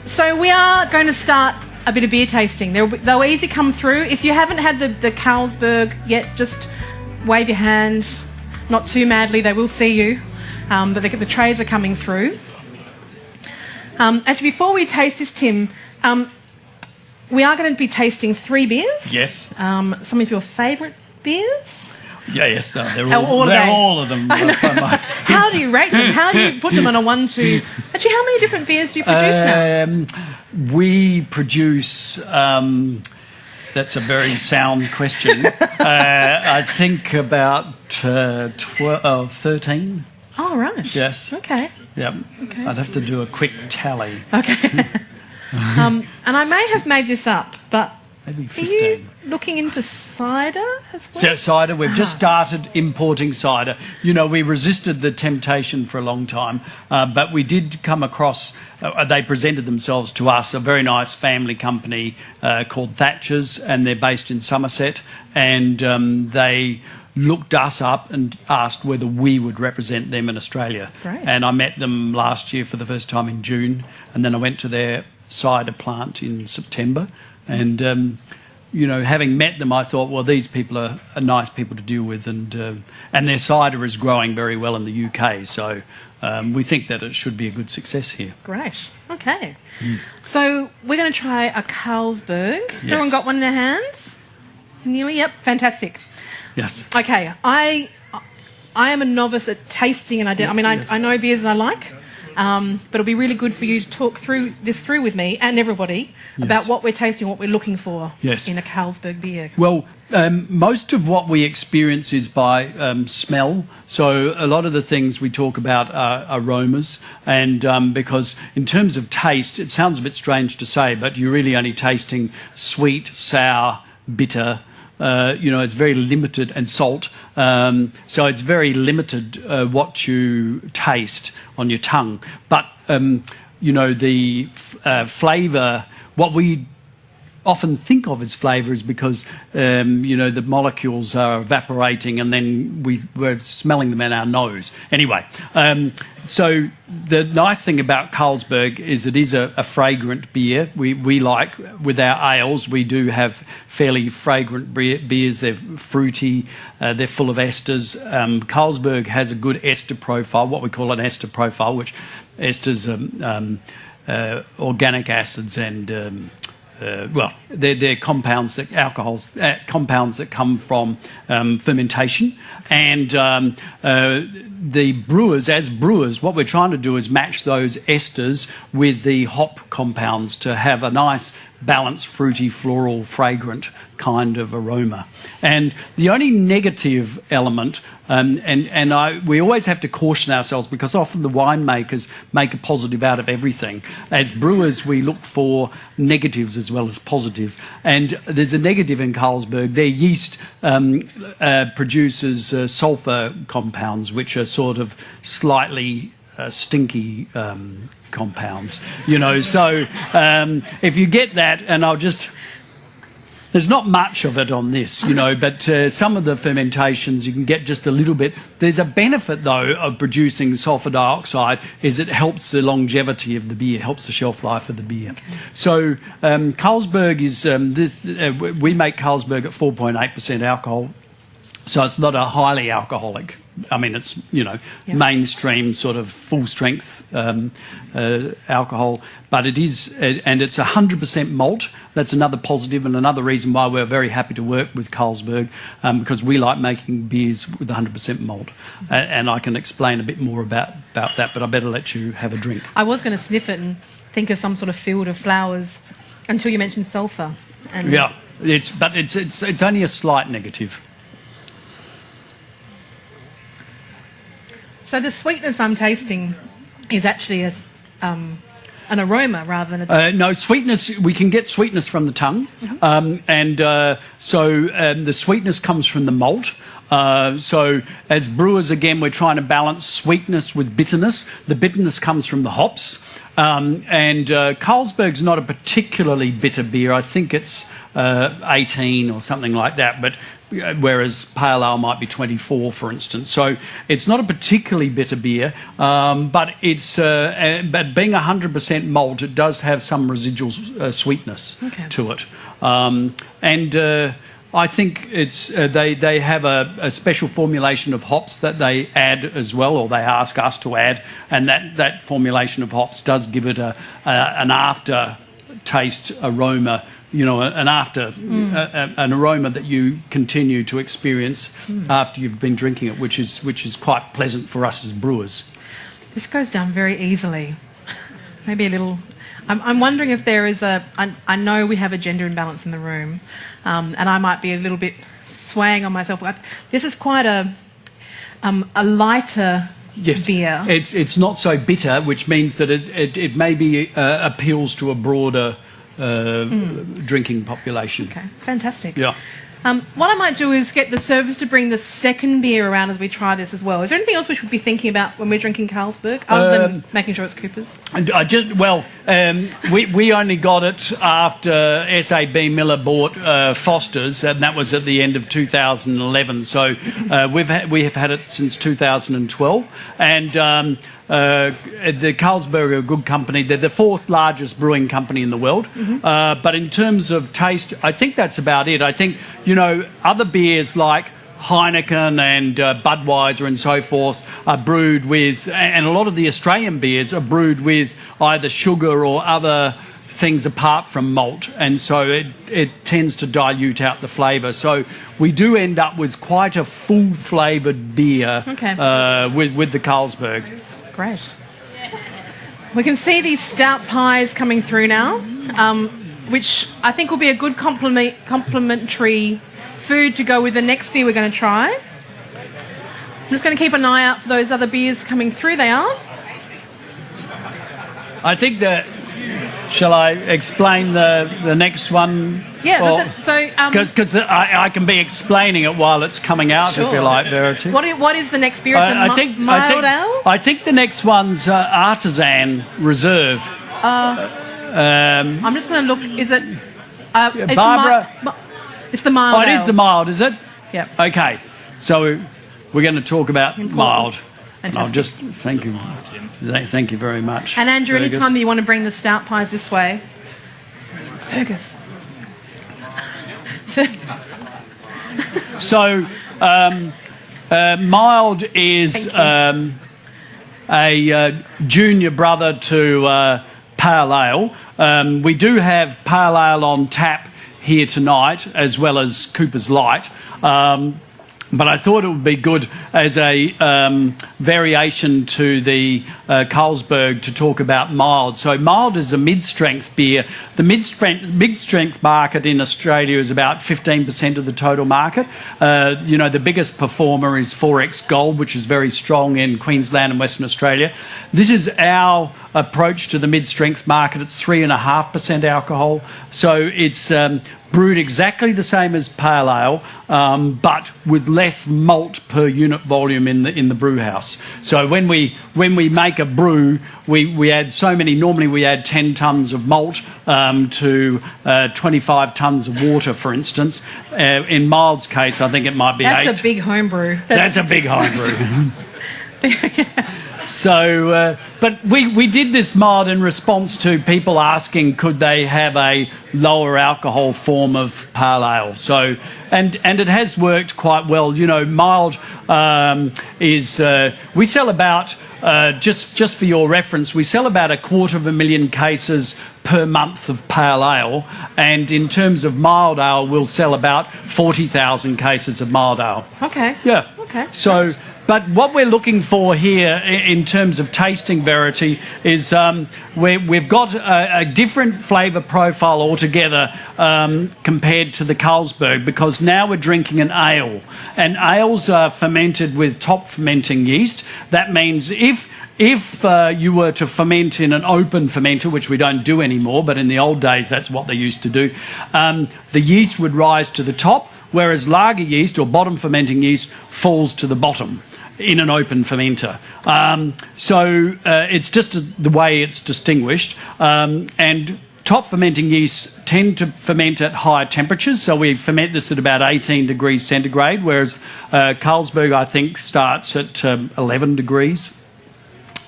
So we are going to start a bit of beer tasting. They'll easily come through. If you haven't had the Carlsberg yet, just wave your hand, not too madly, they will see you. But the trays are coming through. Actually, before we taste this, Tim, we are going to be tasting 3 beers. Yes. Some of your favourite beers. Yeah, yes, they're all of them. How do you rate them? How do you put them on a 1, 2? Actually, how many different beers do you produce now? We produce... that's a very sound question. I think about 13. Oh, right. Yes. Okay. Yep. Okay. I'd have to do a quick tally. Okay. And I may have made this up, but maybe 15. Are you looking into cider as well? So cider, we've just started importing cider. You know, we resisted the temptation for a long time, but we did come across, they presented themselves to us, a very nice family company called Thatcher's, and they're based in Somerset, and they looked us up and asked whether we would represent them in Australia. Great. And I met them last year for the first time in June, and then I went to their cider plant in September, and you know, having met them, I thought, well, these people are nice people to deal with, and their cider is growing very well in the UK, so we think that it should be a good success here. Great. Okay. So we're going to try a Carlsberg. Has everyone got one in their hands? Nearly? Yep. Fantastic. Yes. Okay. I am a novice at tasting, and I know beers that I like. But it'll be really good for you to talk through with me and everybody about what we're tasting, what we're looking for in a Carlsberg beer. Well, most of what we experience is by smell. So a lot of the things we talk about are aromas, and because in terms of taste, it sounds a bit strange to say, but you're really only tasting sweet, sour, bitter. You know, it's very limited, and salt. So it's very limited what you taste on your tongue. But, you know, the flavour, what we often think of as flavour is because, you know, the molecules are evaporating and then we're smelling them in our nose. Anyway, so the nice thing about Carlsberg is it is a fragrant beer. We like, with our ales, we do have fairly fragrant beers. They're fruity, they're full of esters. Carlsberg has a good ester profile, what we call an ester profile, which esters are organic acids and... they're compounds compounds that come from fermentation, and the brewers, as brewers, what we're trying to do is match those esters with the hop compounds to have a nice balanced, fruity, floral, fragrant kind of aroma. And the only negative element, we always have to caution ourselves because often the winemakers make a positive out of everything. As brewers, we look for negatives as well as positives. And there's a negative in Carlsberg. Their yeast produces sulphur compounds, which are sort of slightly stinky compounds, you know. So if you get that, and there's not much of it on this, you know, but some of the fermentations you can get just a little bit. There's a benefit, though, of producing sulphur dioxide is it helps the longevity of the beer, helps the shelf life of the beer. Okay. So Carlsberg is, we make Carlsberg at 4.8% alcohol, so it's not a highly alcoholic. I mean, it's, you know, mainstream sort of full-strength alcohol, but it is, and it's 100% malt. That's another positive and another reason why we're very happy to work with Carlsberg, because we like making beers with 100% malt. And I can explain a bit more about that, but I better let you have a drink. I was going to sniff it and think of some sort of field of flowers until you mentioned sulphur. Yeah, it's only a slight negative. So the sweetness I'm tasting is actually an aroma rather than a... no, sweetness, we can get sweetness from the tongue. Mm-hmm. So the sweetness comes from the malt. So as brewers, again, we're trying to balance sweetness with bitterness. The bitterness comes from the hops. Carlsberg's not a particularly bitter beer. I think it's 18 or something like that. But whereas pale ale might be 24, for instance. So it's not a particularly bitter beer, but it's but being 100% malt, it does have some residual sweetness to it. I think it's they have a special formulation of hops that they add as well, or they ask us to add, and that formulation of hops does give it an aftertaste aroma, an aroma that you continue to experience after you've been drinking it, which is quite pleasant for us as brewers. This goes down very easily. Maybe a little. I'm wondering if there is I know we have a gender imbalance in the room, and I might be a little bit swaying on myself. This is quite a lighter beer. It's not so bitter, which means that it maybe appeals to a broader drinking population. Okay, fantastic. Yeah. What I might do is get the servers to bring the second beer around as we try this as well. Is there anything else we should be thinking about when we're drinking Carlsberg, other than making sure it's Coopers? We only got it after SAB Miller bought Foster's, and that was at the end of 2011. So we have had it since 2012, and the Carlsberg are a good company. They're the fourth largest brewing company in the world. But in terms of taste, I think that's about it. I think, other beers like Heineken and Budweiser and so forth are brewed with, and a lot of the Australian beers are brewed with either sugar or other things apart from malt, and so it tends to dilute out the flavour. So we do end up with quite a full-flavoured beer with the Carlsberg. Great. We can see these stout pies coming through now, which I think will be a good complementary food to go with the next beer we're going to try. I'm just going to keep an eye out for those other beers coming through. They are. I think that... Shall I explain the next one? Yeah, because I can be explaining it while it's coming out, if you like, Verity. What is the next beer? Mild ale? I think the next one's Artisan Reserve. I'm just going to look. Is it? Barbara? It's the mild ale. It is the mild, is it? Yeah. Okay, so we're going to talk about mild. Fantastic. I'll just thank you. Thank you very much. And Andrew, any time you want to bring the stout pies this way, Fergus. So, mild is a junior brother to pale ale. We do have pale ale on tap here tonight, as well as Coopers Light. But I thought it would be good as a variation to the Carlsberg to talk about mild. So mild is a mid-strength beer. The mid-strength market in Australia is about 15% of the total market. The biggest performer is 4X Gold, which is very strong in Queensland and Western Australia. This is our approach to the mid-strength market. It's 3.5% alcohol. So it's brewed exactly the same as pale ale, but with less malt per unit volume in the brew house. So when we make a brew, we add so many. Normally we add 10 tonnes of malt to 25 tonnes of water, for instance. In Mild's case, I think it might be 8. That's a big homebrew. That's a big homebrew. So, but we did this mild in response to people asking could they have a lower alcohol form of pale ale. So, and it has worked quite well. Mild is we sell about just for your reference, we sell about 250,000 cases per month of pale ale, and in terms of mild ale, we'll sell about 40,000 cases of mild ale. Okay. Yeah. Okay. So. But what we're looking for here in terms of tasting, Verity, is we've got a different flavour profile altogether compared to the Carlsberg, because now we're drinking an ale. And ales are fermented with top fermenting yeast. That means if you were to ferment in an open fermenter, which we don't do anymore, but in the old days that's what they used to do, the yeast would rise to the top, whereas lager yeast or bottom fermenting yeast falls to the bottom in an open fermenter. So it's just the way it's distinguished. And top fermenting yeasts tend to ferment at higher temperatures, so we ferment this at about 18 degrees centigrade, whereas Carlsberg, I think, starts at 11 degrees.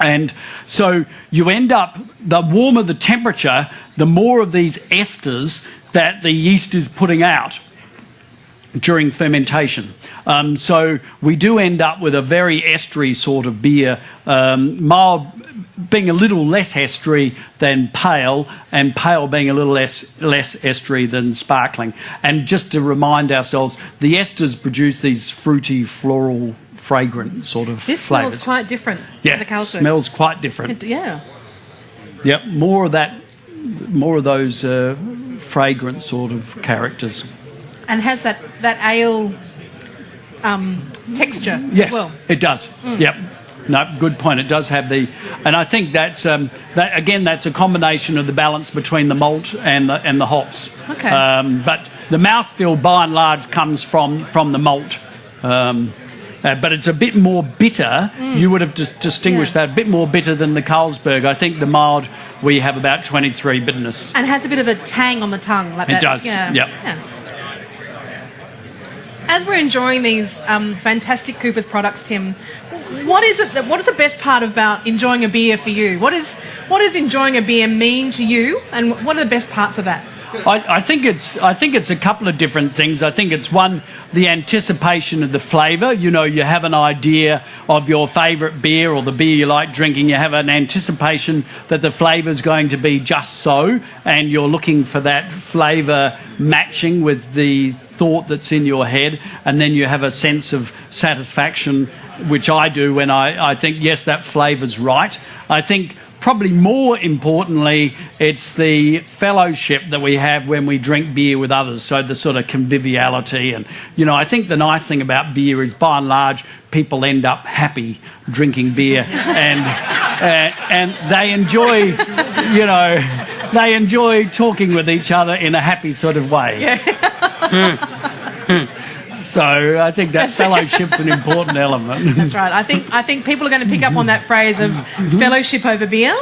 And so you end up, the warmer the temperature, the more of these esters that the yeast is putting out during fermentation. So we do end up with a very estery sort of beer, mild being a little less estery than pale, and pale being a little less estery than sparkling. And just to remind ourselves, the esters produce these fruity, floral, fragrant sort of this flavours. Smells quite different. Yeah, to the Carlsberg. Smells quite different. Yeah. Yep, more of those fragrant sort of characters. And has that ale texture Yes, as well. it does. Yep. No, good point. It does have and I think that's that's a combination of the balance between the malt and the hops. Okay. But the mouthfeel, by and large, comes from the malt. But it's a bit more bitter. You would have distinguished that, a bit more bitter than the Carlsberg. I think the mild, we have about 23 bitterness. And has a bit of a tang on the tongue. Like it that. does, yeah. yep. Yeah. As we're enjoying these fantastic Coopers products, Tim, what is the best part about enjoying a beer for you? What does enjoying a beer mean to you, and what are the best parts of that? I think it's a couple of different things. I think it's one, the anticipation of the flavour. You know, you have an idea of your favourite beer or the beer you like drinking. You have an anticipation that the flavour's going to be just so, and you're looking for that flavour matching with the thought that's in your head, and then you have a sense of satisfaction, which I do when I think, yes, that flavour's right. I think probably more importantly, it's the fellowship that we have when we drink beer with others, so the sort of conviviality. And, you know, I think the nice thing about beer is, by and large, people end up happy drinking beer, and they enjoy, you know, they enjoy talking with each other in a happy sort of way. Yeah. So I think that fellowship's an important element. That's right. I think people are going to pick up on that phrase of fellowship over beer,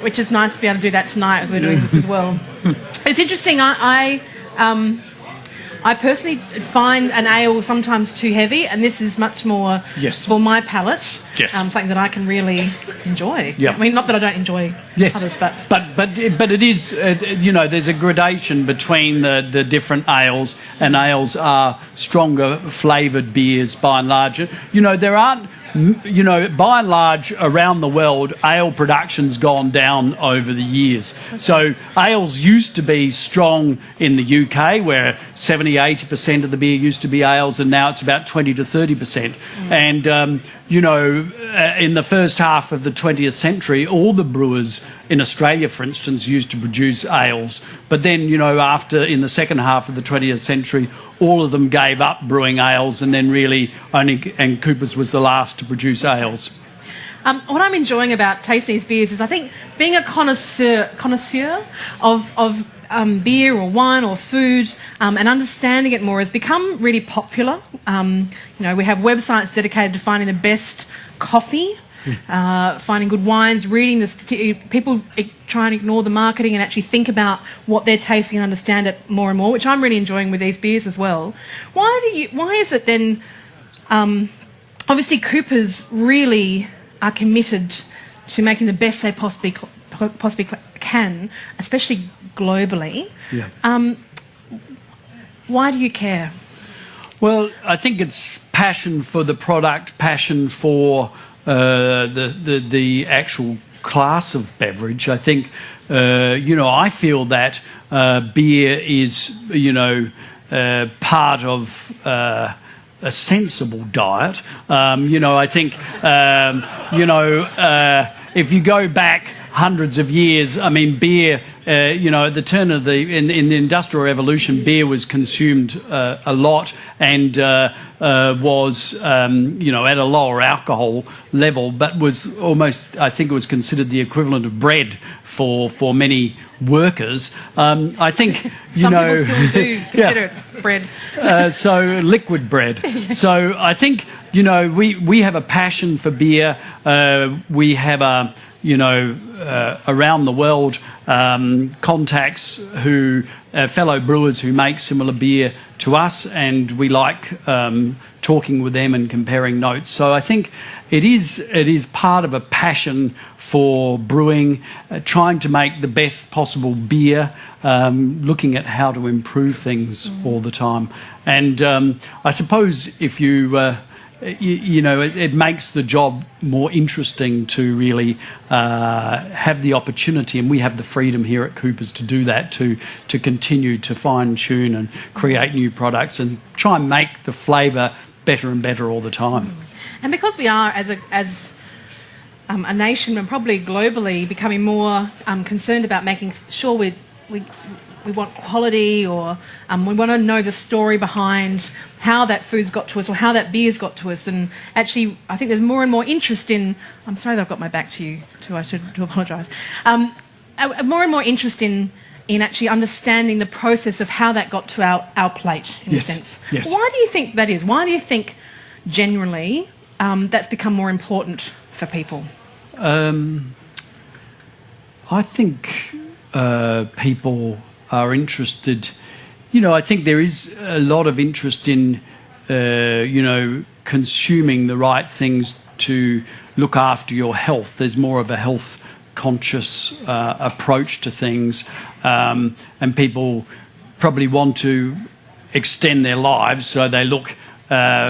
which is nice to be able to do that tonight as we're doing this as well. It's interesting. I personally find an ale sometimes too heavy, and this is much more for my palate. Yes. Something that I can really enjoy. Yeah. I mean, not that I don't enjoy others, but it is, you know, there's a gradation between the different ales, and ales are stronger flavoured beers by and large. You know, there aren't, you know, by and large around the world, ale production's gone down over the years. So ales used to be strong in the UK, where 70-80% of the beer used to be ales, and now it's about 20 to 30%. And you know, in the first half of the 20th century, all the brewers in Australia, for instance, used to produce ales. But then, you know, in the second half of the 20th century, all of them gave up brewing ales, and then and Coopers was the last to produce ales. What I'm enjoying about tasting these beers is, I think, being a connoisseur of beer or wine or food, and understanding it more has become really popular. You know, we have websites dedicated to finding the best coffee, finding good wines, reading people try and ignore the marketing and actually think about what they're tasting and understand it more and more, which I'm really enjoying with these beers as well. Why is it then? Obviously, Coopers really are committed to making the best they possibly can, especially globally. Yeah. Why do you care? Well, I think it's passion for the product, passion for the actual class of beverage. I think, you know, I feel that beer is, you know, part of a sensible diet. You know, I think, you know, if you go back hundreds of years, I mean, beer, you know, at the turn of in the Industrial Revolution, beer was consumed a lot, and was, you know, at a lower alcohol level, but was almost, I think it was considered the equivalent of bread for many workers. I think, you know... Some people still do consider it bread. So liquid bread. So I think, you know, we have a passion for beer. We have a around the world, contacts who fellow brewers who make similar beer to us, and we like talking with them and comparing notes. So I think it is part of a passion for brewing, trying to make the best possible beer, looking at how to improve things all the time. And I suppose if it makes the job more interesting to really have the opportunity, and we have the freedom here at Coopers to do that, to continue to fine-tune and create new products and try and make the flavour better and better all the time. And because we are, as a nation and probably globally, becoming more concerned about making sure we want quality, or we want to know the story behind how that food's got to us or how that beer's got to us. And actually, I think there's more and more interest in... I'm sorry that I've got my back to you, I should apologise. More and more interest in actually understanding the process of how that got to our plate, in a sense. Yes. Why do you think that is? Why do you think, generally, that's become more important for people? I think people are interested... I think there is a lot of interest in, consuming the right things to look after your health. There's more of a health-conscious approach to things, and people probably want to extend their lives, so they look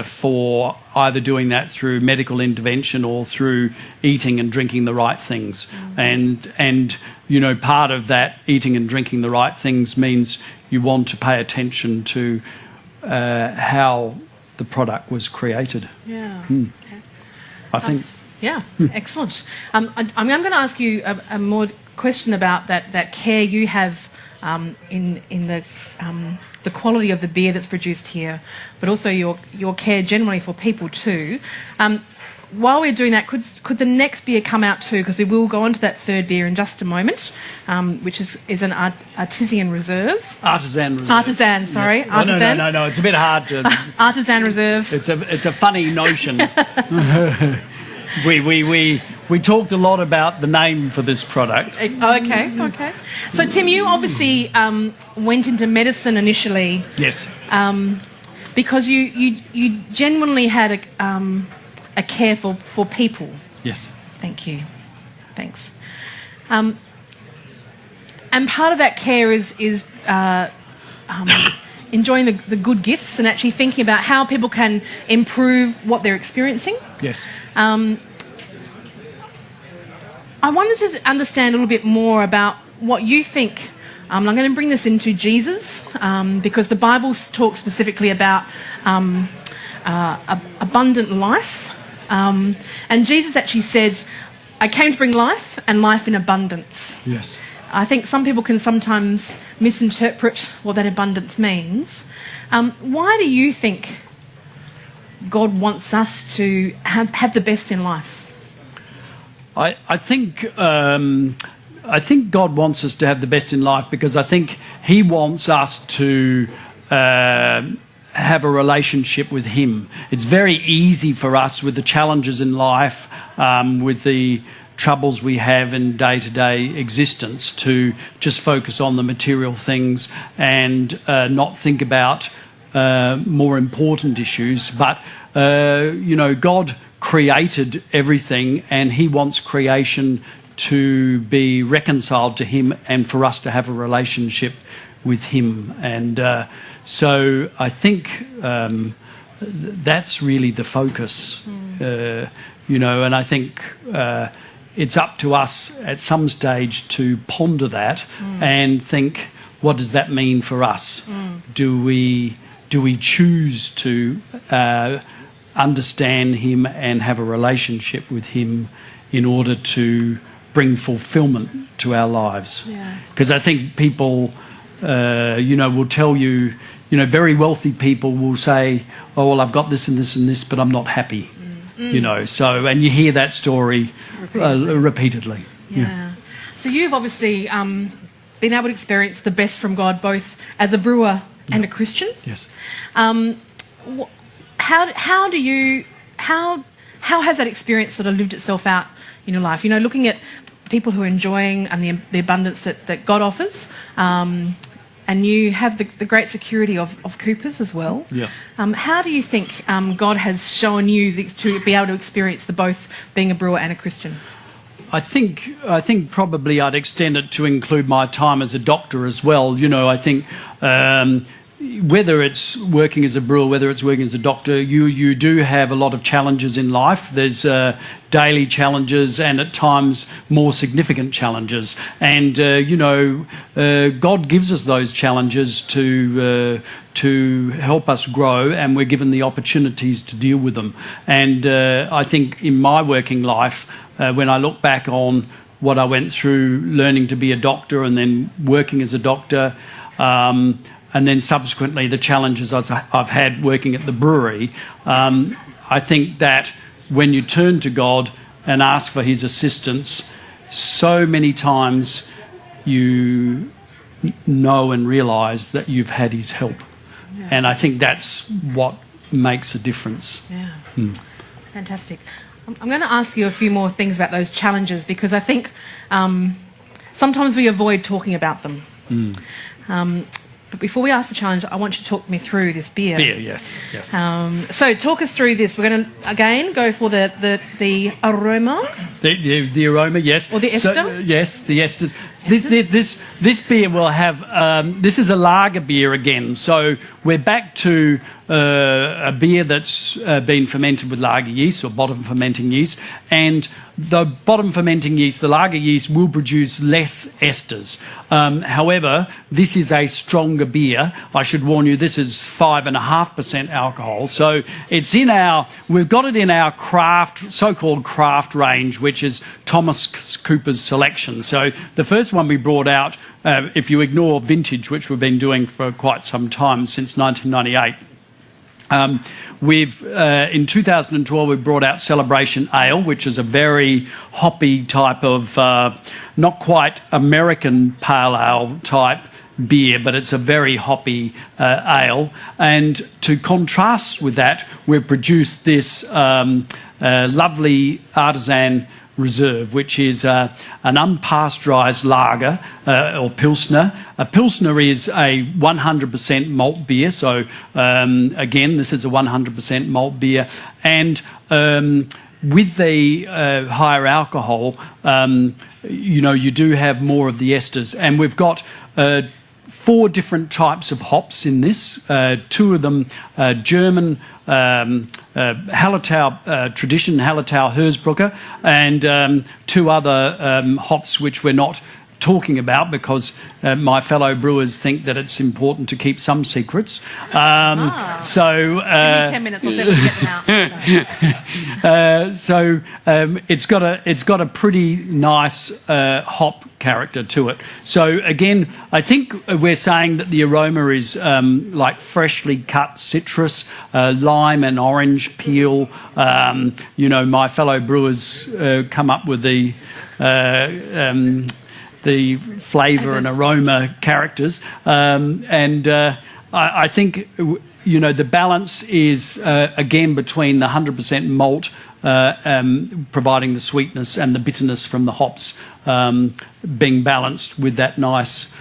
for either doing that through medical intervention or through eating and drinking the right things. And part of that eating and drinking the right things means you want to pay attention to how the product was created. Yeah. Okay. I think... Excellent. I'm going to ask you a more question about that care you have in the quality of the beer that's produced here, but also your care generally for people too. While we're doing that, could the next beer come out too? Because we will go on to that third beer in just a moment, which is an Artisan Reserve. Artisan Reserve. Artisan, sorry. Yes. Artisan. No, it's a bit hard to... Artisan Reserve. It's a funny notion. We talked a lot about the name for this product. Okay. So, Tim, you obviously went into medicine initially. Yes. Because you genuinely had a care for people. Yes. Thank you. Thanks. And part of that care is enjoying the good gifts and actually thinking about how people can improve what they're experiencing. Yes. I wanted to understand a little bit more about what you think. I'm going to bring this into Jesus because the Bible talks specifically about abundant life. And Jesus actually said, I came to bring life and life in abundance. Yes. I think some people can sometimes misinterpret what that abundance means. Why do you think God wants us to have the best in life? I think God wants us to have the best in life because I think He wants us to have a relationship with Him. It's very easy for us with the challenges in life, with the troubles we have in day-to-day existence, to just focus on the material things and not think about more important issues. But, God created everything and He wants creation to be reconciled to Him and for us to have a relationship with Him. And so I think that's really the focus, and I think it's up to us at some stage to ponder that and think, what does that mean for us? Do we choose to understand Him and have a relationship with Him in order to bring fulfillment to our lives? Because I think people, will tell you, very wealthy people will say, oh, well, I've got this and this and this, but I'm not happy. So, and you hear that story repeatedly. Yeah. So you've obviously been able to experience the best from God, both as a brewer and a Christian. Yes. How How has that experience sort of lived itself out in your life? You know, looking at people who are enjoying and the abundance that God offers, and you have the great security of Coopers as well. Yeah. How do you think God has shown you to be able to experience the both being a brewer and a Christian? I think probably I'd extend it to include my time as a doctor as well. You know, I think whether it's working as a brewer, whether it's working as a doctor, you do have a lot of challenges in life. There's daily challenges and at times more significant challenges. And, God gives us those challenges to help us grow, and we're given the opportunities to deal with them. And I think in my working life, when I look back on what I went through learning to be a doctor and then working as a doctor, and then subsequently the challenges I've had working at the brewery, I think that when you turn to God and ask for his assistance, so many times you know and realise that you've had his help. Yeah. And I think that's what makes a difference. Yeah. Fantastic. I'm going to ask you a few more things about those challenges, because I think sometimes we avoid talking about them. But before we ask the challenge, I want you to talk me through this beer. Beer, yes. So talk us through this. We're going to, again, go for the aroma. The aroma, yes. Or the ester? So, yes, the esters. This beer will have... this is a lager beer again. So we're back to a beer that's been fermented with lager yeast or bottom fermenting yeast. And the bottom fermenting yeast, the lager yeast, will produce less esters. However, this is a stronger beer. I should warn you, this is 5.5% alcohol. So it's we've got it in our so-called craft range, which is Thomas Cooper's Selection. So the first one we brought out, if you ignore vintage, which we've been doing for quite some time, since 1998, in 2012 we brought out Celebration Ale, which is a very hoppy type of, not quite American pale ale type beer, but it's a very hoppy ale. And to contrast with that, we've produced this lovely Artisan Reserve, which is an unpasteurised lager or pilsner. A pilsner is a 100% malt beer, so again, this is a 100% malt beer. And with the higher alcohol, you do have more of the esters. And we've got 4 different types of hops in this. 2 of them German Hallertau tradition, Hallertau Hersbrucker, and 2 other hops which we're not talking about because my fellow brewers think that it's important to keep some secrets. So give me 10 minutes, I'll see if we can get them out. It's got a pretty nice hop character to it. So again, I think we're saying that the aroma is like freshly cut citrus, lime and orange peel. My fellow brewers come up with the flavour and aroma characters, I think the balance is again between the 100% malt providing the sweetness and the bitterness from the hops being balanced with that nice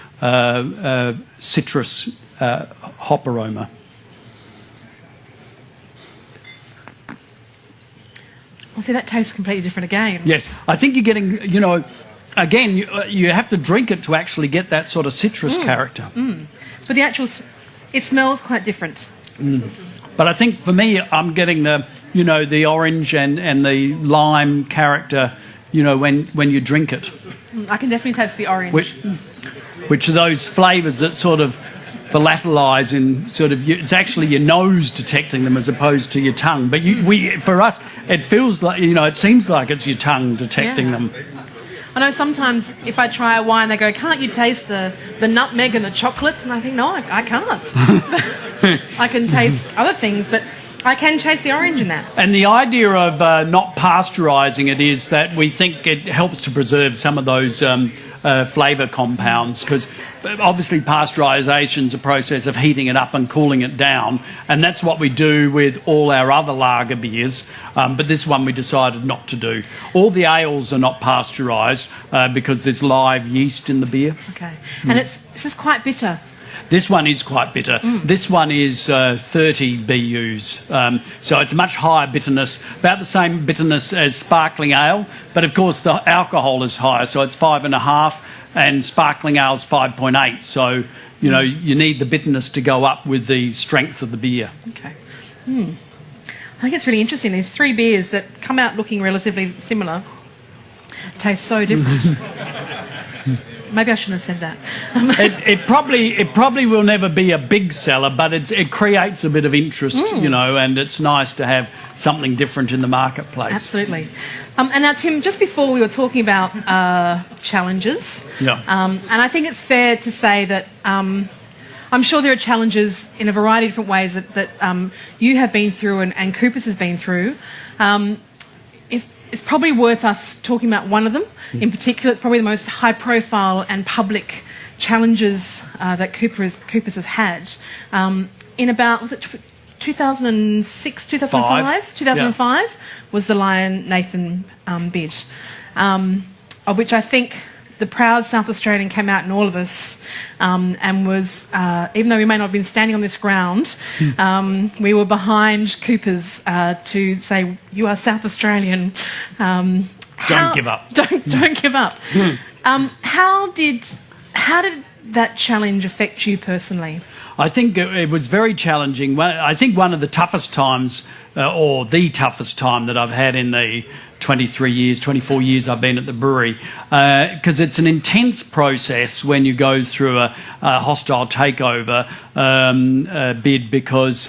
citrus hop aroma. Well, see, that tastes completely different again. Yes, I think you're getting, again, you have to drink it to actually get that sort of citrus character. But it smells quite different. But I think for me, I'm getting the orange and the lime character, when you drink it. I can definitely taste the orange. Which are those flavours that sort of volatilise in sort of, it's actually your nose detecting them as opposed to your tongue. But for us, it feels like, it seems like it's your tongue detecting them. I know sometimes if I try a wine, they go, can't you taste the nutmeg and the chocolate? And I think, no, I can't. I can taste other things, but I can taste the orange in that. And the idea of not pasteurising it is that we think it helps to preserve some of those flavour compounds, because obviously pasteurisation is a process of heating it up and cooling it down, and that's what we do with all our other lager beers, but this one we decided not to do. All the ales are not pasteurised because there's live yeast in the beer. Okay. And this is quite bitter. This one is quite bitter. This one is 30 BUs, so it's much higher bitterness, about the same bitterness as sparkling ale, but of course the alcohol is higher, so it's 5.5, and sparkling ale is 5.8. So you need the bitterness to go up with the strength of the beer. Okay. I think it's really interesting. These three beers that come out looking relatively similar taste so different. Maybe I shouldn't have said that. It probably will never be a big seller, but it creates a bit of interest, and it's nice to have something different in the marketplace. Absolutely. And now, Tim, just before we were talking about challenges, and I think it's fair to say that I'm sure there are challenges in a variety of different ways that you have been through and Coopers has been through. It's probably worth us talking about one of them. In particular, it's probably the most high-profile and public challenges that Coopers has had. In about, was it 2006, 2005? 2005 was the Lion Nathan bid, of which I think the proud South Australian came out in all of us and was, even though we may not have been standing on this ground, we were behind Coopers to say, you are South Australian. Don't give up. Don't give up. How did that challenge affect you personally? I think it was very challenging. I think one of the toughest times, or the toughest time that I've had in the 24 years I've been at the brewery, because it's an intense process when you go through a hostile takeover bid, because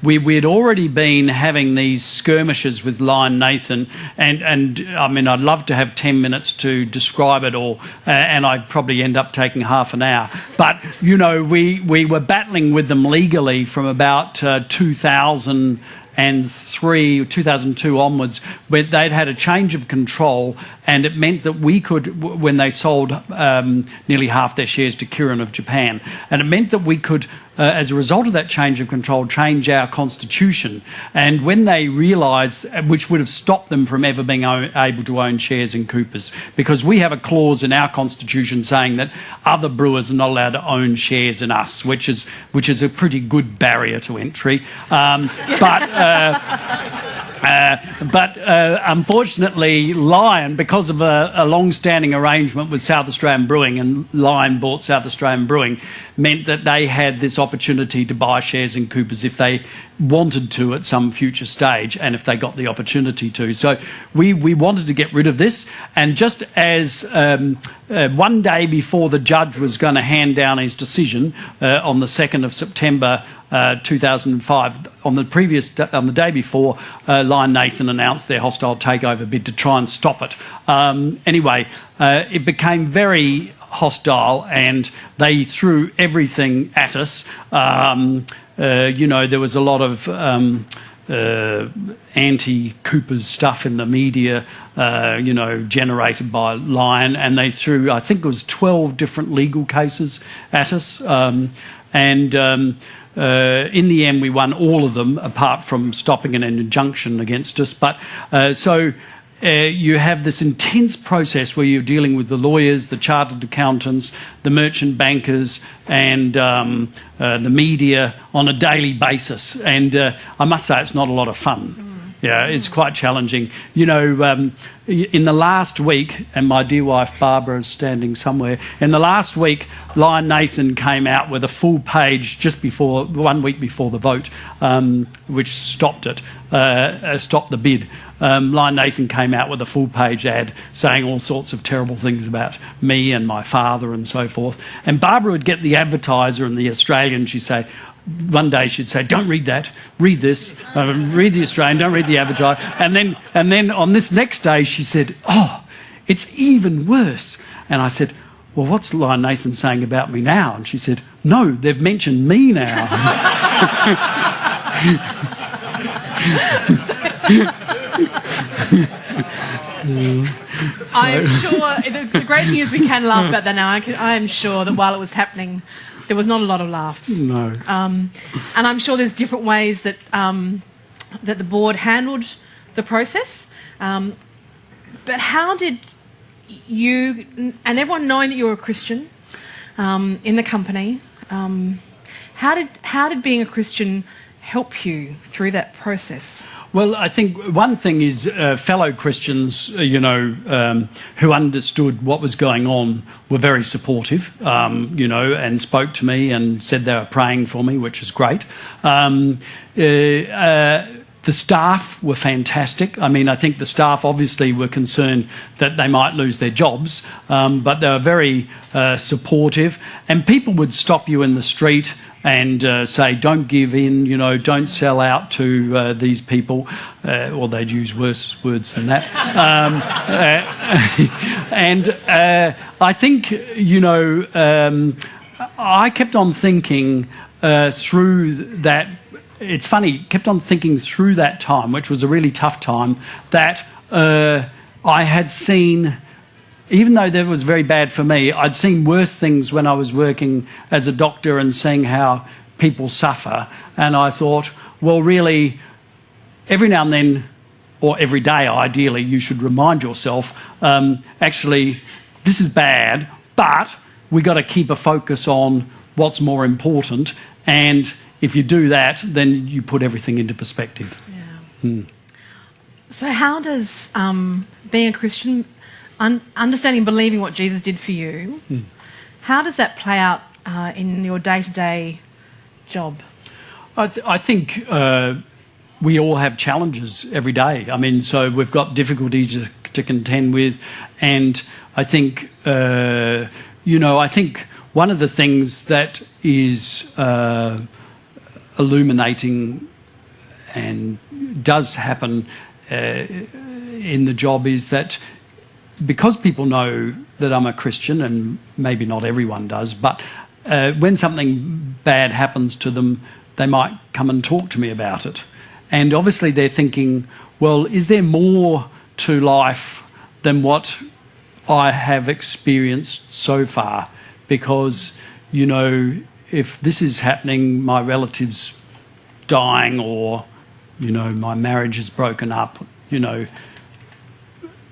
we had already been having these skirmishes with Lion Nathan, and I mean, I'd love to have 10 minutes to describe it all, and I'd probably end up taking half an hour. But, we were battling with them legally from about 2002 onwards, where they'd had a change of control, and it meant that we could, when they sold nearly half their shares to Kirin of Japan, and it meant that we could, as a result of that change of control, change our constitution. And when they realised, which would have stopped them from ever being able to own shares in Coopers, because we have a clause in our constitution saying that other brewers are not allowed to own shares in us, which is a pretty good barrier to entry. But unfortunately, Lion, because of a long-standing arrangement with South Australian Brewing, and Lion bought South Australian Brewing, meant that they had this opportunity to buy shares in Coopers if they wanted to at some future stage, and if they got the opportunity to. So we wanted to get rid of this, and just as one day before the judge was going to hand down his decision on the 2nd of September 2005, on the day before, Lion Nathan announced their hostile takeover bid to try and stop it. Anyway, it became very hostile, and they threw everything at us. There was a lot of anti-Coopers stuff in the media, generated by Lion, and they threw, I think it was 12 different legal cases at us. In the end, we won all of them, apart from stopping an injunction against us. But you have this intense process where you're dealing with the lawyers, the chartered accountants, the merchant bankers, and the media on a daily basis. And I must say, it's not a lot of fun. Yeah, it's quite challenging. In the last week, and my dear wife Barbara is standing somewhere, in the last week, Lion Nathan came out with a full page just before, 1 week before the vote, which stopped it, stopped the bid. Lion Nathan came out with a full page ad saying all sorts of terrible things about me and my father and so forth. And Barbara would get the Advertiser and the Australian, she'd say, one day she'd say, don't read that, read this, read the Australian, don't read the Advertiser. And then on this next day she said, oh, it's even worse. And I said, well, what's Lion Nathan saying about me now? And she said, no, they've mentioned me now. I am sure, the great thing is we can laugh about that now. I am sure that while it was happening, there was not a lot of laughs. No. And I'm sure there's different ways that that the board handled the process. But how did you, and everyone knowing that you're a Christian in the company, how did being a Christian help you through that process? Well, I think one thing is fellow Christians, who understood what was going on were very supportive, and spoke to me and said they were praying for me, which is great. The staff were fantastic. I mean, I think the staff obviously were concerned that they might lose their jobs, but they were very supportive. And people would stop you in the street and say, don't give in, don't sell out to these people, or they'd use worse words than that. And I think, I kept on thinking through that. It's funny, kept on thinking through that time, which was a really tough time, that I had seen, even though that was very bad for me, I'd seen worse things when I was working as a doctor and seeing how people suffer. And I thought, well, really, every now and then, or every day ideally, you should remind yourself, actually, this is bad, but we've got to keep a focus on what's more important. And if you do that, then you put everything into perspective. Yeah. So how does being a Christian, understanding and believing what Jesus did for you, how does that play out in your day-to-day job? I think we all have challenges every day. I mean, so we've got difficulties to contend with. And I think, I think one of the things that is illuminating and does happen in the job is that because people know that I'm a Christian, and maybe not everyone does, but when something bad happens to them, they might come and talk to me about it. And obviously they're thinking, well, is there more to life than what I have experienced so far? Because, if this is happening, my relative's dying, or, my marriage is broken up,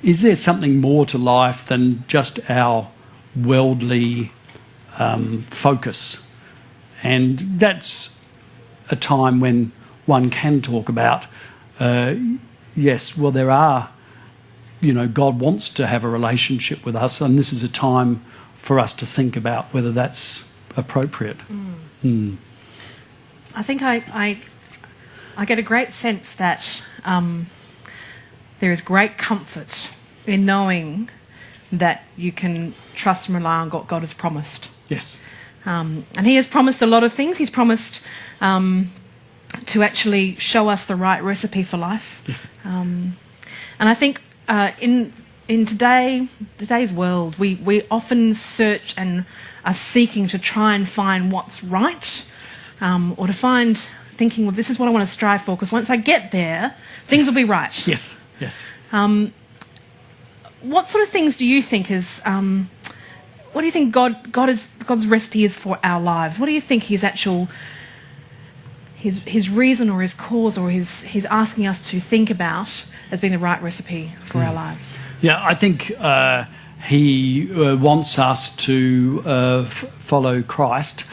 is there something more to life than just our worldly focus? And that's a time when one can talk about, yes, well, there are, God wants to have a relationship with us, and this is a time for us to think about whether that's appropriate. I think I get a great sense that there is great comfort in knowing that you can trust and rely on what God has promised. Yes. And He has promised a lot of things. He's promised to actually show us the right recipe for life. Yes. And I think in today's world, we often search and are seeking to try and find what's right, or to find thinking, well, this is what I want to strive for, because once I get there, things will be right. Yes, yes. What sort of things do you think is, what do you think God's recipe is for our lives? What do you think His actual, His reason or His cause or His asking us to think about as being the right recipe for our lives? Yeah, I think He wants us to follow Christ.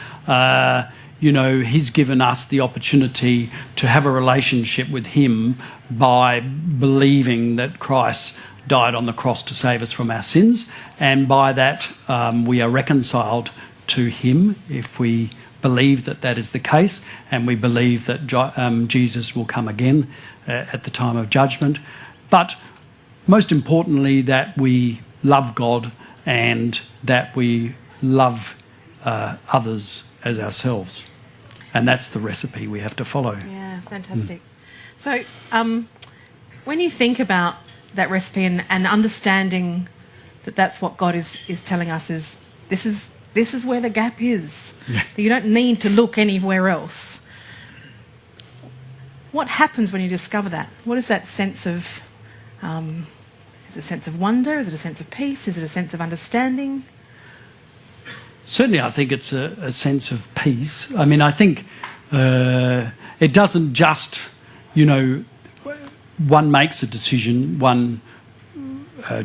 He's given us the opportunity to have a relationship with Him by believing that Christ died on the cross to save us from our sins, and by that we are reconciled to Him if we believe that that is the case, and we believe that Jesus will come again at the time of judgment. But most importantly, that we love God and that we love others as ourselves. And that's the recipe we have to follow. Yeah, fantastic. So when you think about that recipe and understanding that that's what God is telling us, is this is where the gap is. Yeah. You don't need to look anywhere else. What happens when you discover that? What is that sense of Is it a sense of wonder? Is it a sense of peace? Is it a sense of understanding? Certainly, I think it's a sense of peace. I mean, I think it doesn't just, one makes a decision, one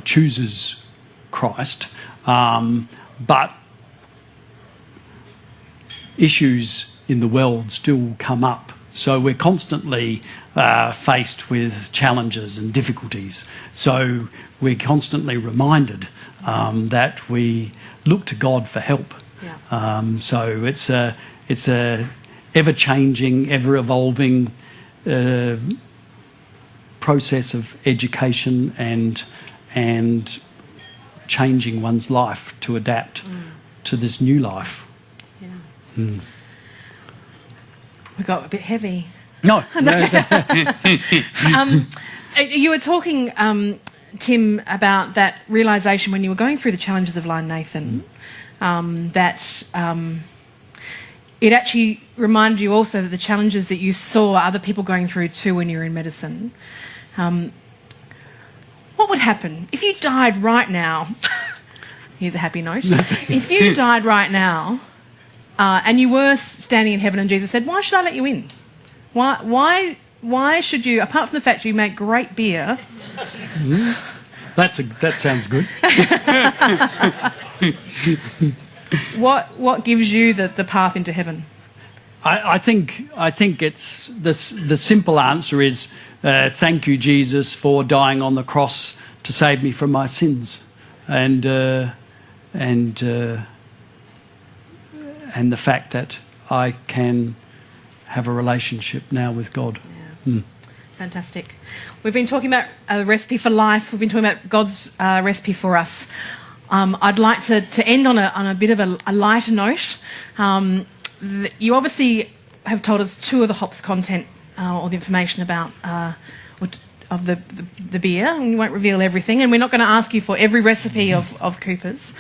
chooses Christ, but issues in the world still come up. So we're constantly faced with challenges and difficulties. So we're constantly reminded that we look to God for help. Yeah. So it's a ever-changing, ever-evolving process of education and changing one's life to adapt to this new life. Yeah. Mm. We got a bit heavy. No. You were talking, Tim, about that realisation when you were going through the challenges of Lion Nathan, that it actually reminded you also that the challenges that you saw other people going through too when you were in medicine. What would happen if you died right now? Here's a happy note. If you died right now and you were standing in heaven and Jesus said, "Why should I let you in? Why should you, apart from the fact you make great beer..." That sounds good. What gives you the path into heaven? I think it's the simple answer is thank you, Jesus, for dying on the cross to save me from my sins, and the fact that I can have a relationship now with God. Yeah. Fantastic. We've been talking about a recipe for life. We've been talking about God's recipe for us. I'd like to end on a bit of a lighter note. You obviously have told us two of the hops content or the information about of the beer, and you won't reveal everything, and we're not going to ask you for every recipe of Coopers.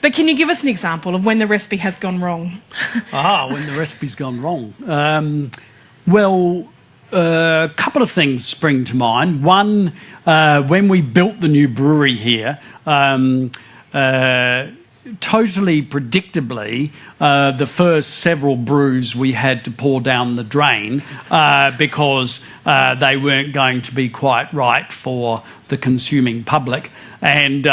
But can you give us an example of when the recipe has gone wrong? When the recipe's gone wrong. A couple of things spring to mind. One, when we built the new brewery here, totally predictably, the first several brews we had to pour down the drain because they weren't going to be quite right for the consuming public. And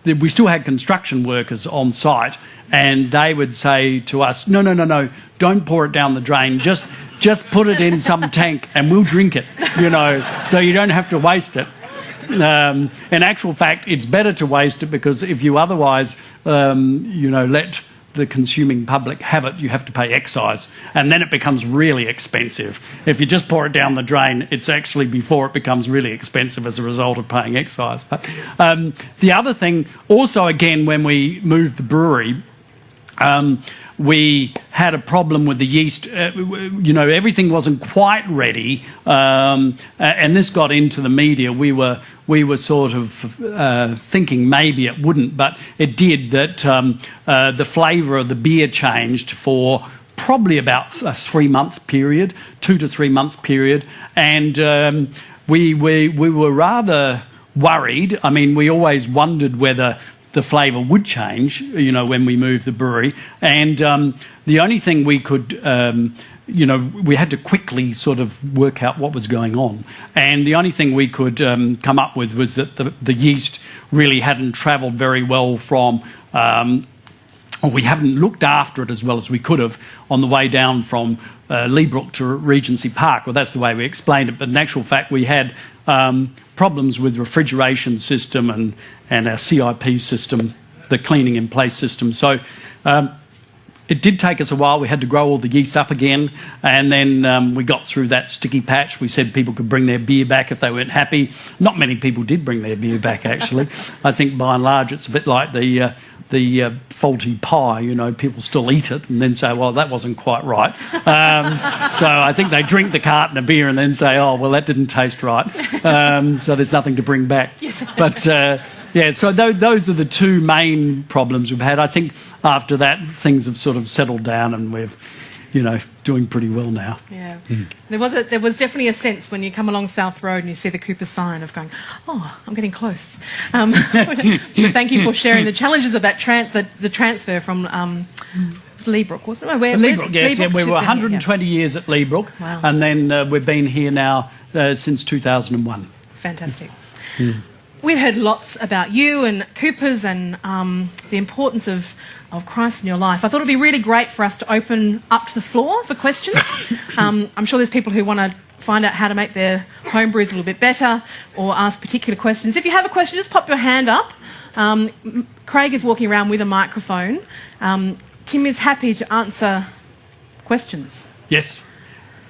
we still had construction workers on site, and they would say to us, no, don't pour it down the drain, just put it in some tank and we'll drink it, so you don't have to waste it. In actual fact, it's better to waste it, because if you otherwise, let the consuming public have it, you have to pay excise, and then it becomes really expensive. If you just pour it down the drain, it's actually before it becomes really expensive as a result of paying excise. But the other thing, also again, when we moved the brewery, we had a problem with the yeast. Everything wasn't quite ready, and this got into the media. We were sort of thinking maybe it wouldn't, but it did. That the flavour of the beer changed for probably about a 3-month period, 2 to 3 month period, and we were rather worried. I mean, we always wondered whether the flavour would change, when we moved the brewery. And the only thing we could, we had to quickly sort of work out what was going on. And the only thing we could come up with was that the yeast really hadn't travelled very well from, or we haven't looked after it as well as we could have on the way down from Leabrook to Regency Park. Well, that's the way we explained it. But in actual fact, we had problems with refrigeration system and our CIP system, the cleaning in place system. So it did take us a while. We had to grow all the yeast up again, and then we got through that sticky patch. We said people could bring their beer back if they weren't happy. Not many people did bring their beer back, actually. I think by and large it's a bit like the faulty pie, people still eat it and then say, well, that wasn't quite right. So I think they drink the carton of beer and then say, oh, well, that didn't taste right. So there's nothing to bring back. But, so those are the two main problems we've had. I think after that, things have sort of settled down and we've doing pretty well now. Yeah. There was definitely a sense when you come along South Road and you see the Coopers sign of going, oh, I'm getting close. Thank you for sharing the challenges of that the transfer from Leabrook, wasn't it? Leabrook, yes. We were 120 years at Leabrook, wow. And then we've been here now since 2001. Fantastic. We've heard lots about you and Coopers and the importance of Christ in your life. I thought it would be really great for us to open up to the floor for questions. I'm sure there's people who want to find out how to make their home brews a little bit better or ask particular questions. If you have a question, just pop your hand up. Craig is walking around with a microphone. Tim is happy to answer questions. Yes.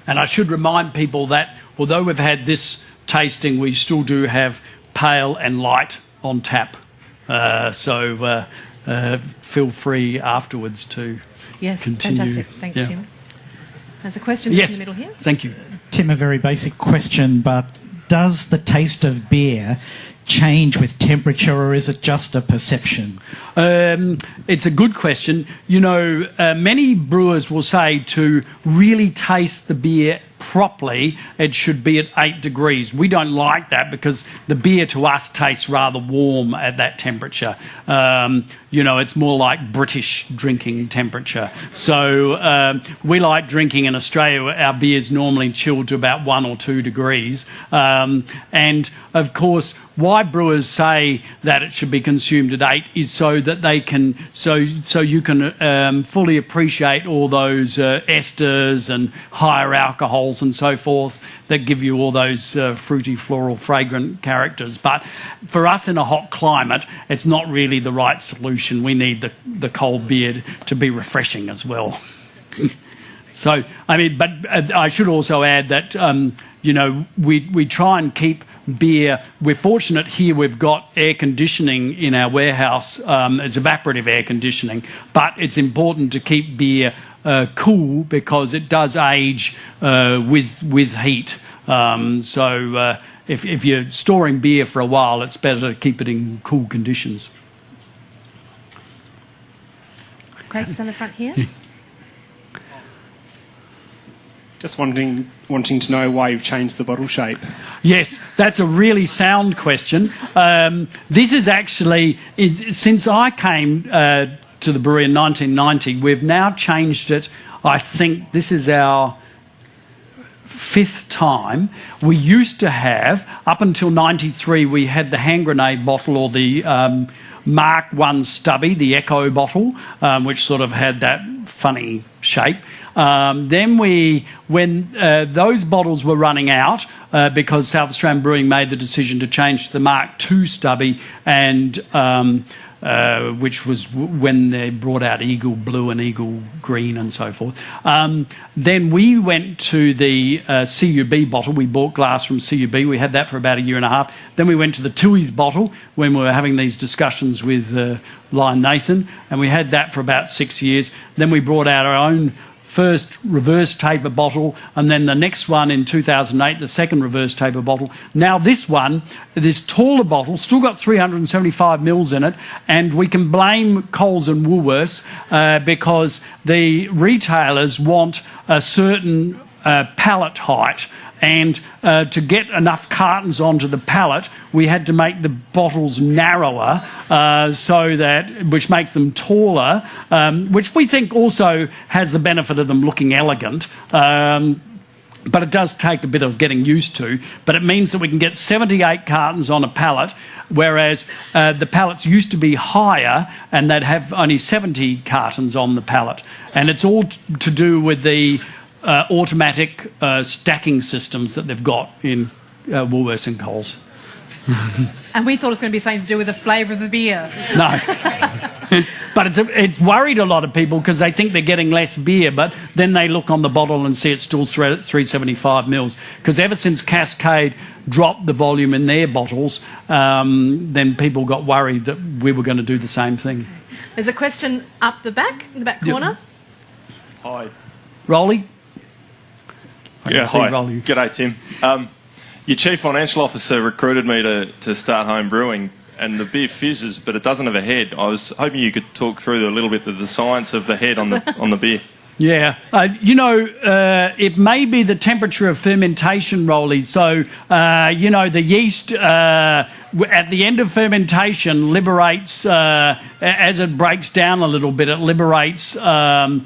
And I should remind people that although we've had this tasting, we still do have pale and light on tap. So feel free afterwards to continue. Fantastic. Thanks, Tim. There's a question in the middle here. Thank you. Tim, a very basic question, but does the taste of beer change with temperature, or is it just a perception? It's a good question. Many brewers will say to really taste the beer properly, it should be at 8 degrees. We don't like that because the beer to us tastes rather warm at that temperature. It's more like British drinking temperature. So we like drinking in Australia. Our beer's normally chilled to about 1 or 2 degrees. And of course, why brewers say that it should be consumed at 8 is so that they can, so you can fully appreciate all those esters and higher alcohols and so forth that give you all those fruity, floral, fragrant characters. But for us in a hot climate, it's not really the right solution. We need the cold beer to be refreshing as well. So, but I should also add that, we try and keep beer. We're fortunate here we've got air conditioning in our warehouse. It's evaporative air conditioning, but it's important to keep beer cool because it does age with heat. So if you're storing beer for a while, it's better to keep it in cool conditions. Craig's down the front here. Just wanting to know why you've changed the bottle shape. Yes, that's a really sound question. This is actually, since I came to the brewery in 1990, we've now changed it. I think this is our 5th time. We used to have, up until 93, we had the hand grenade bottle or the Mark I stubby, the Echo bottle, which sort of had that funny shape. Then when those bottles were running out, because South Australian Brewing made the decision to change to the Mark II stubby, and which was when they brought out Eagle Blue and Eagle Green and so forth. Then we went to the CUB bottle. We bought glass from CUB. We had that for about a year and a half. Then we went to the Tui's bottle when we were having these discussions with Lion Nathan, and we had that for about 6 years. Then we brought out our own first reverse taper bottle, and then the next one in 2008, the second reverse taper bottle. Now this one, this taller bottle, still got 375 mils in it, and we can blame Coles and Woolworths because the retailers want a certain pallet height, and to get enough cartons onto the pallet, we had to make the bottles narrower, which makes them taller, which we think also has the benefit of them looking elegant. But it does take a bit of getting used to. But it means that we can get 78 cartons on a pallet, whereas the pallets used to be higher and they'd have only 70 cartons on the pallet. And it's all to do with the automatic stacking systems that they've got in Woolworths and Coles. And we thought it was going to be something to do with the flavour of the beer. No. But it's worried a lot of people because they think they're getting less beer, but then they look on the bottle and see it's still 375 mils. Because ever since Cascade dropped the volume in their bottles, then people got worried that we were going to do the same thing. There's a question up the back, in the back corner. Hi. Rolly? Yeah, hi. G'day, Tim. Your Chief Financial Officer recruited me to start home brewing, and the beer fizzes, but it doesn't have a head. I was hoping you could talk through a little bit of the science of the head on the beer. Yeah, it may be the temperature of fermentation, Rolly. So, the yeast at the end of fermentation liberates, as it breaks down a little bit, it liberates proteolytic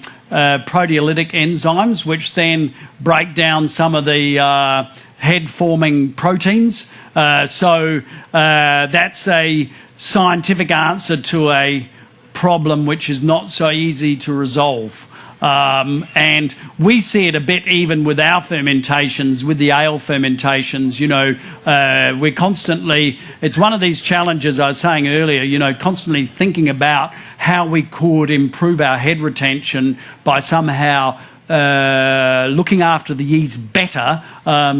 enzymes, which then break down some of the head-forming proteins. So that's a scientific answer to a problem which is not so easy to resolve. And we see it a bit even with our fermentations, with the ale fermentations. We're constantly, it's one of these challenges I was saying earlier, constantly thinking about how we could improve our head retention by somehow looking after the yeast better,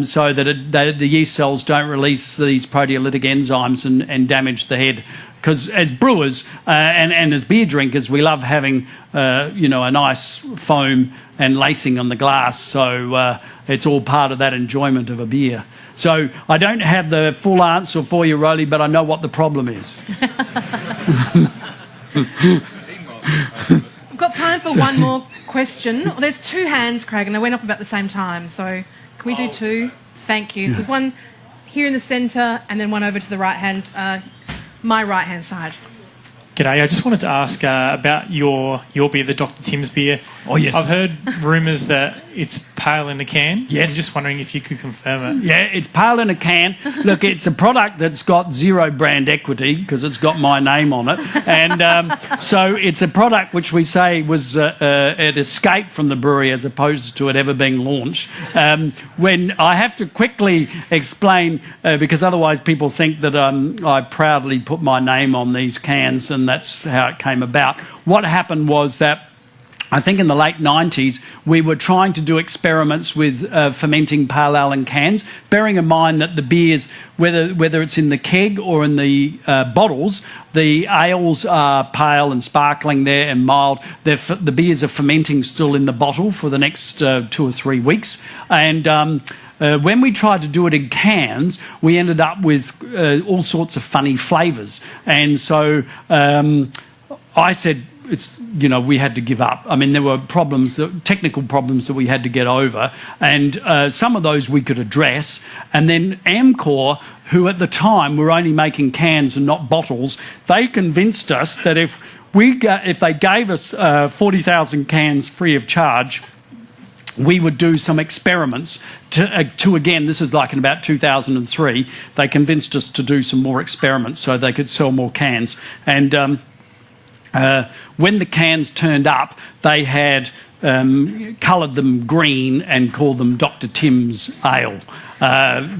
so that the yeast cells don't release these proteolytic enzymes and damage the head. Because as brewers and as beer drinkers, we love having a nice foam and lacing on the glass. So it's all part of that enjoyment of a beer. So I don't have the full answer for you, Rolly, but I know what the problem is. We've got time for one more question. Oh, there's two hands, Craig, and they went up about the same time. So can we do two? Thank you. So there's one here in the centre and then one over to the right hand. My right-hand side. G'day. I just wanted to ask about your beer, the Dr. Tim's beer. Oh, yes. I've heard rumours that it's pale in a can. Yes. I'm just wondering if you could confirm it. Yeah, it's pale in a can. Look, it's a product that's got zero brand equity because it's got my name on it. And so it's a product which we say was it escaped from the brewery as opposed to it ever being launched. When I have to quickly explain, because otherwise people think that I proudly put my name on these cans, and that's how it came about. What happened was that I think in the late 90s, we were trying to do experiments with fermenting pale ale in cans, bearing in mind that the beers, whether it's in the keg or in the bottles, the ales are pale and sparkling there and mild. The beers are fermenting still in the bottle for the next 2 or 3 weeks. And when we tried to do it in cans, we ended up with all sorts of funny flavours. And so I said, we had to give up. I mean, there were technical problems that we had to get over, and some of those we could address. And then Amcor, who at the time were only making cans and not bottles, they convinced us that if they gave us 40,000 cans free of charge, we would do some experiments to again, this is like in about 2003, they convinced us to do some more experiments so they could sell more cans. And when the cans turned up, they had coloured them green and called them Dr. Tim's Ale,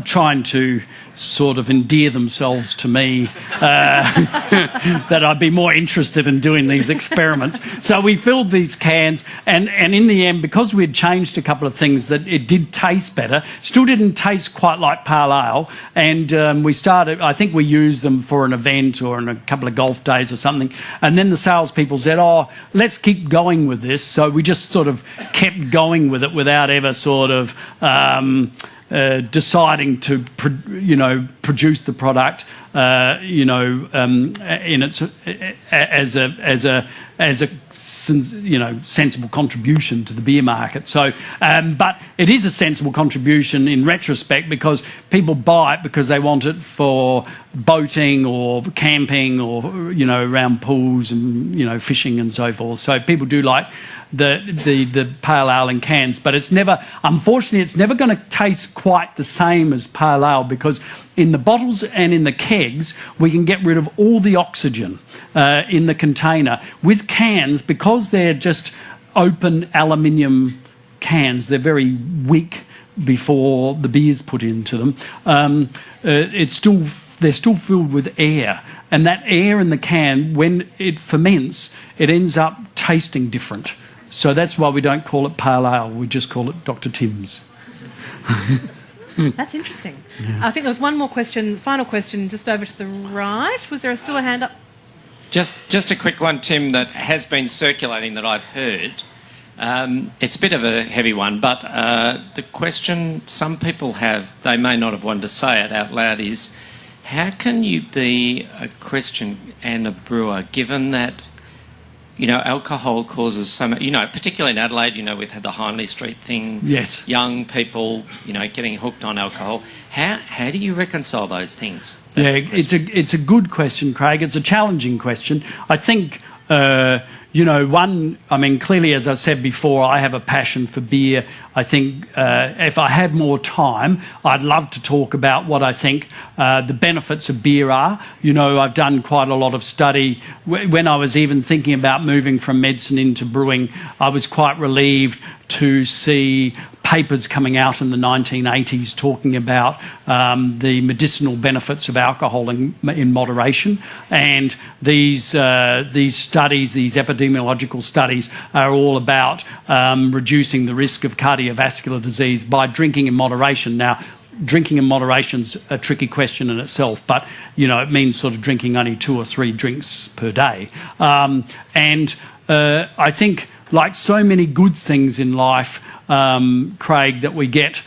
trying to sort of endear themselves to me, that I'd be more interested in doing these experiments. So we filled these cans, and in the end, because we had changed a couple of things, that it did taste better, still didn't taste quite like pale ale, and we started, I think we used them for an event or in a couple of golf days or something, and then the salespeople said, let's keep going with this. So we just sort of kept going with it without ever sort of deciding to produce the product in its as a sensible contribution to the beer market. So, but it is a sensible contribution in retrospect, because people buy it because they want it for boating or camping or around pools and fishing and so forth. So people do like the pale ale in cans, but unfortunately it's never going to taste quite the same as pale ale, because in the bottles and in the kegs we can get rid of all the oxygen in the container. With cans, because they're just open aluminium cans, they're very weak before the beer's put into them. They're still filled with air, and that air in the can, when it ferments, it ends up tasting different. So that's why we don't call it pale ale, we just call it Dr. Tim's. That's interesting. Yeah. I think there was one more question, final question, just over to the right. Was there still a hand up? Just a quick one, Tim, that has been circulating that I've heard. It's a bit of a heavy one, but the question some people have, they may not have wanted to say it out loud, is how can you be a Christian and a brewer, given that alcohol causes so much, particularly in Adelaide, we've had the Hindley Street thing. Yes. Young people, getting hooked on alcohol. How do you reconcile those things? It's a good question, Craig. It's a challenging question. I think, clearly, as I said before, I have a passion for beer. I think if I had more time, I'd love to talk about what I think the benefits of beer are. I've done quite a lot of study. When I was even thinking about moving from medicine into brewing, I was quite relieved to see papers coming out in the 1980s talking about the medicinal benefits of alcohol in moderation. And these studies, these epidemiological studies, are all about reducing the risk of cardiovascular disease by drinking in moderation. Now, drinking in moderation's a tricky question in itself, but it means sort of drinking only 2 or 3 drinks per day. I think, like so many good things in life, Craig, that we get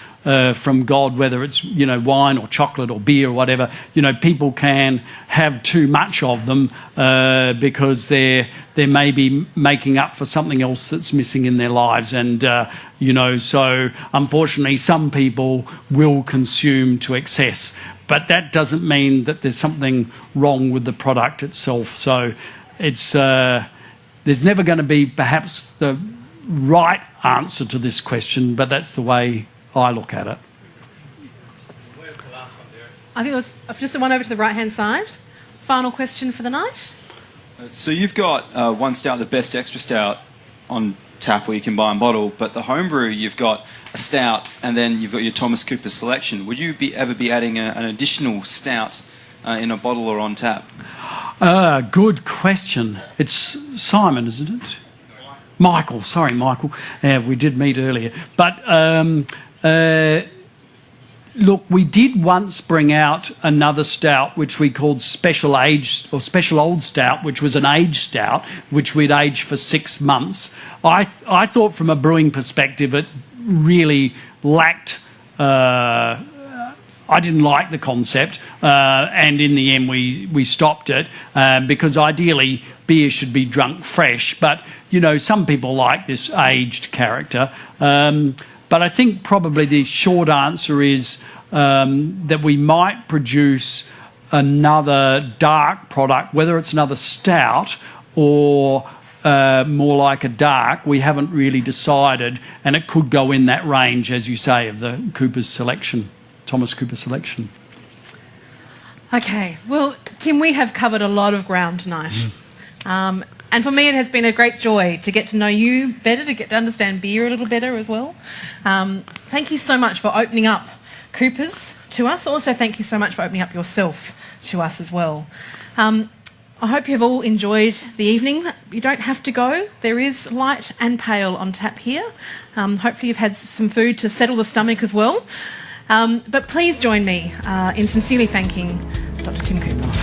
from God, whether it's wine or chocolate or beer or whatever, people can have too much of them because they're maybe making up for something else that's missing in their lives, and so unfortunately some people will consume to excess, but that doesn't mean that there's something wrong with the product itself. So it's there's never going to be perhaps the right answer to this question, but that's the way I look at it. Where's the last one there? I think it was just the one over to the right-hand side. Final question for the night. So you've got one stout, the best extra stout, on tap where you can buy and bottle, but the homebrew, you've got a stout and then you've got your Thomas Cooper's selection. Would you ever be adding an additional stout in a bottle or on tap? Good question. It's Simon, isn't it? Michael. Sorry, Michael. We did meet earlier. But look, we did once bring out another stout which we called Special Aged or Special Old Stout, which was an aged stout, which we'd aged for 6 months. I thought from a brewing perspective it really lacked... I didn't like the concept, and in the end we stopped it because ideally beer should be drunk fresh. But, some people like this aged character. But I think probably the short answer is that we might produce another dark product, whether it's another stout or more like a dark. We haven't really decided, and it could go in that range, as you say, of the Cooper's selection. Thomas Cooper selection. Okay, well, Tim, we have covered a lot of ground tonight. And for me, it has been a great joy to get to know you better, to get to understand beer a little better as well. Thank you so much for opening up Coopers to us. Also, thank you so much for opening up yourself to us as well. I hope you have all enjoyed the evening. You don't have to go. There is light and pale on tap here. Hopefully you've had some food to settle the stomach as well. But please join me in sincerely thanking Dr. Tim Cooper.